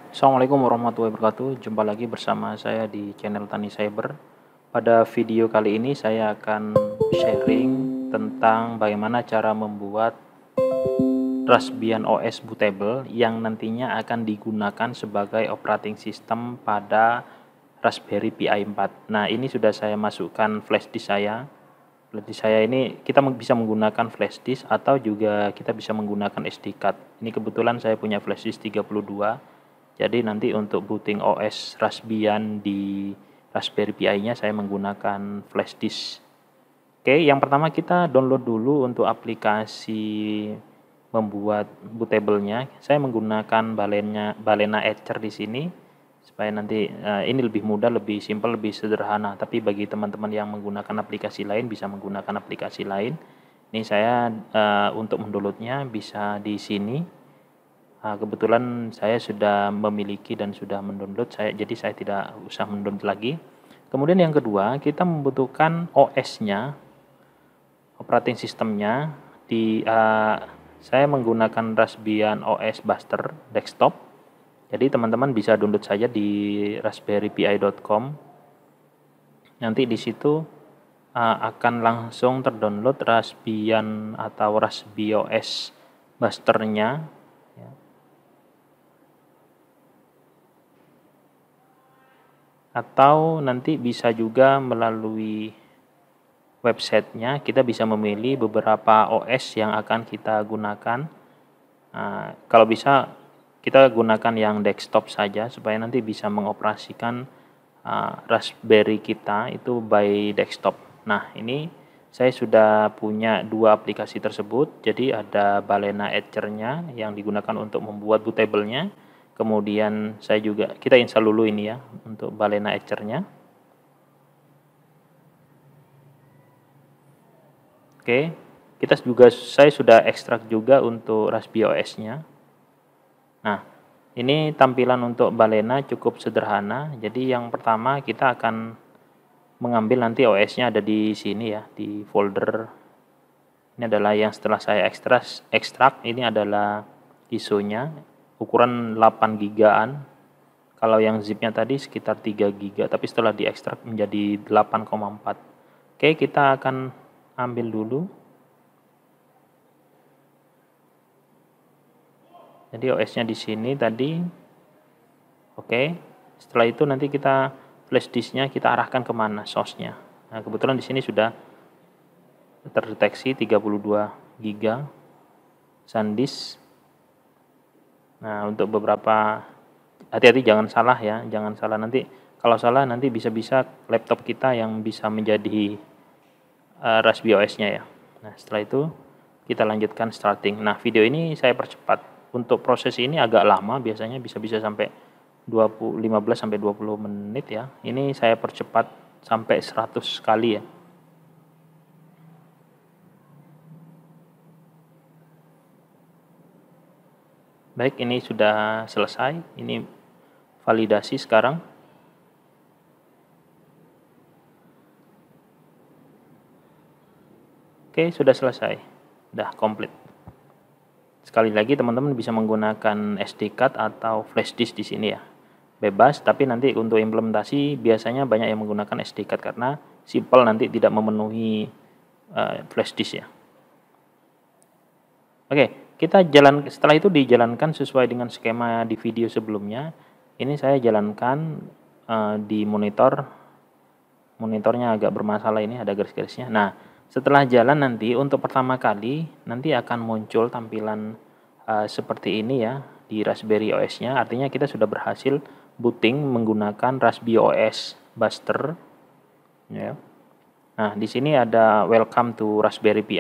Assalamualaikum warahmatullahi wabarakatuh. Jumpa lagi bersama saya di channel Tani Cyber. Pada video kali ini saya akan sharing tentang bagaimana cara membuat Raspbian OS bootable yang nantinya akan digunakan sebagai operating system pada Raspberry Pi 4. Nah, ini sudah saya masukkan flash disk saya. Flash disk saya ini kita bisa menggunakan flash disk atau juga kita bisa menggunakan SD card. Ini kebetulan saya punya flash disk 32. Jadi nanti untuk booting OS Raspbian di Raspberry Pi-nya saya menggunakan flash disk. Oke, yang pertama kita download dulu untuk aplikasi membuat bootable-nya. Saya menggunakan Balena Etcher di sini supaya nanti ini lebih mudah, lebih simpel, lebih sederhana. Tapi bagi teman-teman yang menggunakan aplikasi lain bisa menggunakan aplikasi lain. Ini saya untuk mendownloadnya bisa di sini. Kebetulan saya sudah memiliki dan sudah mendownload, jadi saya tidak usah mendownload lagi. Kemudian yang kedua, kita membutuhkan OS-nya, operating systemnya. Saya menggunakan Raspbian OS Buster desktop. Jadi teman-teman bisa download saja di raspberrypi.com. Nanti di situ akan langsung terdownload Raspbian atau RaspbiOS Buster-nya. Atau nanti bisa juga melalui websitenya kita bisa memilih beberapa OS yang akan kita gunakan. Kalau bisa kita gunakan yang desktop saja supaya nanti bisa mengoperasikan Raspberry kita itu by desktop. Nah, ini saya sudah punya dua aplikasi tersebut. Jadi ada Balena Etcher-nya yang digunakan untuk membuat bootable-nya. Kemudian kita install dulu ini ya untuk Balena Etcher-nya. Oke, saya sudah ekstrak juga untuk RaspbiOS-nya. Nah, ini tampilan untuk Balena cukup sederhana. Jadi yang pertama kita akan mengambil nanti OS-nya ada di sini ya, di folder. Ini adalah yang setelah saya ekstrak ini adalah ISO-nya, ukuran 8 gigaan. Kalau yang zip-nya tadi sekitar 3 giga, tapi setelah diekstrak menjadi 8,4. Oke, kita akan ambil dulu. Jadi OS-nya di sini tadi. Oke, setelah itu nanti kita flash disk-nya kita arahkan kemana source-nya. Nah, kebetulan di sini sudah terdeteksi 32 giga SanDisk. Nah, untuk beberapa hati-hati jangan salah ya, jangan salah nanti. Kalau salah nanti bisa-bisa laptop kita yang bisa menjadi RaspbiOS-nya ya. Nah, setelah itu kita lanjutkan starting. Nah, video ini saya percepat. Untuk proses ini agak lama, biasanya bisa-bisa sampai 15 sampai 20 menit ya. Ini saya percepat sampai 100 kali ya. Baik, ini sudah selesai. Ini validasi sekarang. Oke, sudah selesai. Sudah komplit. Sekali lagi teman-teman bisa menggunakan SD card atau flash disk di sini ya. Bebas, tapi nanti untuk implementasi biasanya banyak yang menggunakan SD card karena simple, nanti tidak memenuhi flash disk ya. Oke, setelah itu dijalankan sesuai dengan skema di video sebelumnya. Ini saya jalankan di monitornya agak bermasalah, ini ada garis-garisnya. Nah, setelah jalan nanti untuk pertama kali nanti akan muncul tampilan seperti ini ya di Raspberry OS-nya. Artinya kita sudah berhasil booting menggunakan RaspbiOS Buster ya. Nah, di sini ada welcome to Raspberry Pi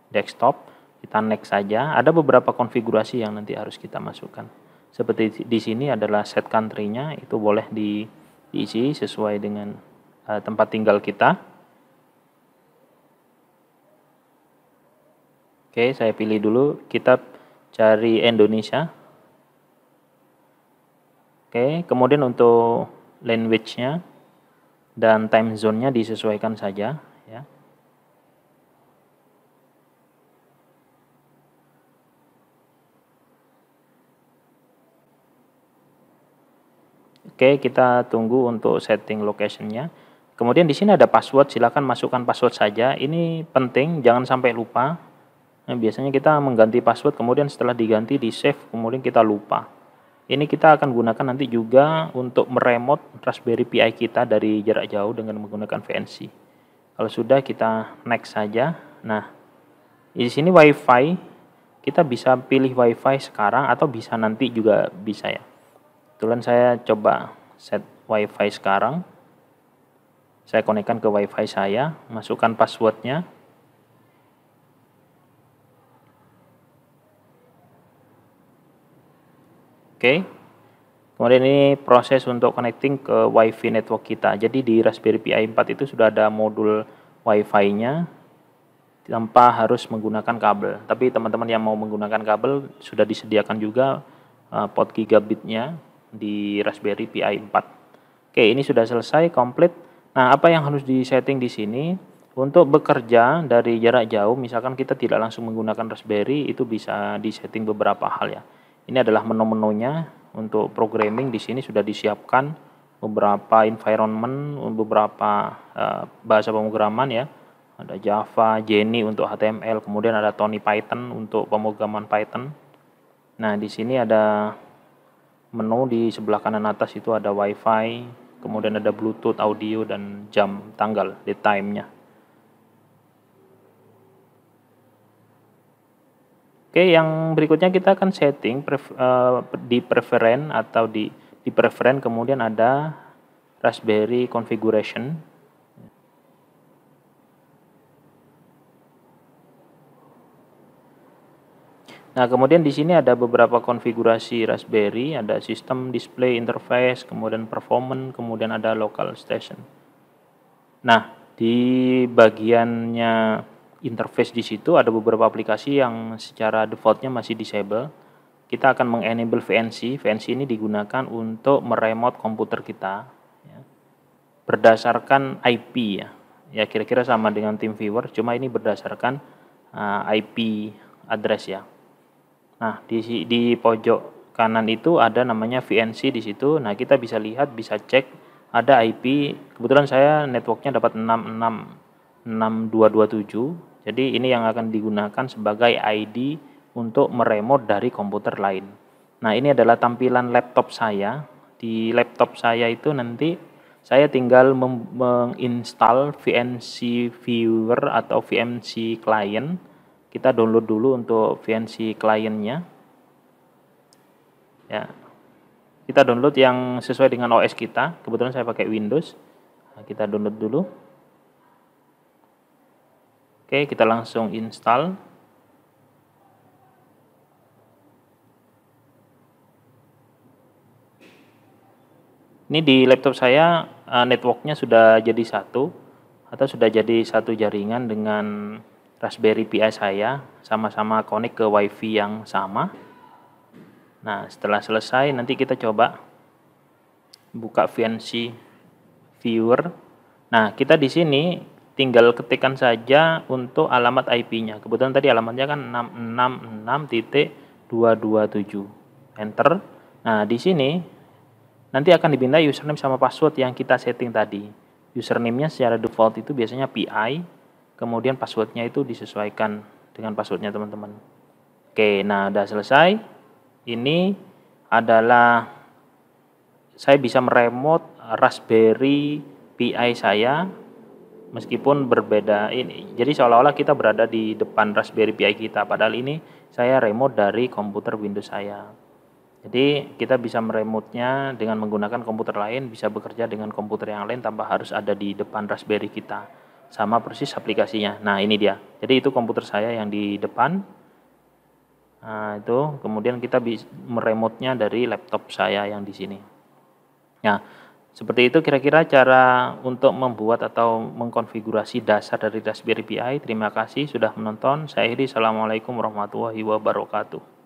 desktop. Kita next saja. Ada beberapa konfigurasi yang nanti harus kita masukkan. Seperti di sini adalah set country-nya, itu boleh diisi sesuai dengan tempat tinggal kita. Oke, saya pilih dulu, kita cari Indonesia. Oke, kemudian untuk language-nya dan time zone-nya disesuaikan saja ya. Oke, kita tunggu untuk setting location-nya. Kemudian di sini ada password, silakan masukkan password saja. Ini penting, jangan sampai lupa. Nah, biasanya kita mengganti password, kemudian setelah diganti di save, kemudian kita lupa. Ini kita akan gunakan nanti juga untuk meremote Raspberry Pi kita dari jarak jauh dengan menggunakan VNC. Kalau sudah, kita next saja. Nah, di sini WiFi, kita bisa pilih WiFi sekarang atau bisa nanti juga bisa ya. Kebetulan saya coba set WiFi sekarang. Saya konekkan ke WiFi saya, masukkan passwordnya. Oke. Kemudian ini proses untuk connecting ke WiFi network kita. Jadi di Raspberry Pi 4 itu sudah ada modul WiFi-nya tanpa harus menggunakan kabel. Tapi teman-teman yang mau menggunakan kabel sudah disediakan juga port gigabitnya di Raspberry Pi 4. Oke, ini sudah selesai komplit. Nah, apa yang harus disetting di sini? Untuk bekerja dari jarak jauh, misalkan kita tidak langsung menggunakan Raspberry, itu bisa disetting beberapa hal ya. Ini adalah menu-menunya. Untuk programming di sini sudah disiapkan beberapa environment, beberapa bahasa pemrograman ya. Ada Java, Jenny untuk HTML, kemudian ada Tony Python untuk pemrograman Python. Nah, di sini ada menu di sebelah kanan atas itu ada WiFi, kemudian ada Bluetooth, audio, dan jam tanggal, date time-nya. Oke, yang berikutnya kita akan setting di preferen atau di preferen, kemudian ada Raspberry configuration. Nah, kemudian di sini ada beberapa konfigurasi Raspberry, ada sistem, display, interface, kemudian performance, kemudian ada local station. Nah, di bagiannya interface di situ ada beberapa aplikasi yang secara defaultnya masih disable. Kita akan mengenable VNC. VNC ini digunakan untuk meremote komputer kita ya, berdasarkan IP ya. Ya kira-kira sama dengan TeamViewer, cuma ini berdasarkan IP address ya. Nah, di pojok kanan itu ada namanya VNC di situ. Nah, kita bisa lihat, bisa cek ada IP. Kebetulan saya networknya dapat 66.227. Jadi ini yang akan digunakan sebagai ID untuk meremote dari komputer lain. Nah, ini adalah tampilan laptop saya. Di laptop saya itu nanti saya tinggal menginstal VNC Viewer atau VNC Client. Kita download dulu untuk VNC Client-nya. Ya. Kita download yang sesuai dengan OS kita. Kebetulan saya pakai Windows. Nah, kita download dulu. Oke, kita langsung install. Ini di laptop saya networknya sudah jadi satu atau sudah jadi satu jaringan dengan Raspberry Pi saya, sama-sama connect ke WiFi yang sama. Nah, setelah selesai nanti kita coba buka VNC Viewer. Nah, kita di sini tinggal ketikkan saja untuk alamat IP-nya. Kebetulan tadi alamatnya kan 666.227. Enter. Nah, di sini nanti akan diminta username sama password yang kita setting tadi. Username-nya secara default itu biasanya PI, kemudian password-nya itu disesuaikan dengan password-nya teman-teman. Oke, nah udah selesai. Ini adalah saya bisa meremote Raspberry Pi saya meskipun berbeda ini. Jadi seolah-olah kita berada di depan Raspberry Pi kita, padahal ini saya remote dari komputer Windows saya. Jadi kita bisa meremote-nya dengan menggunakan komputer lain, bisa bekerja dengan komputer yang lain tanpa harus ada di depan Raspberry kita. Sama persis aplikasinya. Nah, ini dia. Jadi itu komputer saya yang di depan. Nah, itu kemudian kita bisa meremote-nya dari laptop saya yang di sini. Nah, seperti itu kira-kira cara untuk membuat atau mengkonfigurasi dasar dari Raspberry Pi. Terima kasih sudah menonton. Saya akhiri. Assalamualaikum warahmatullahi wabarakatuh.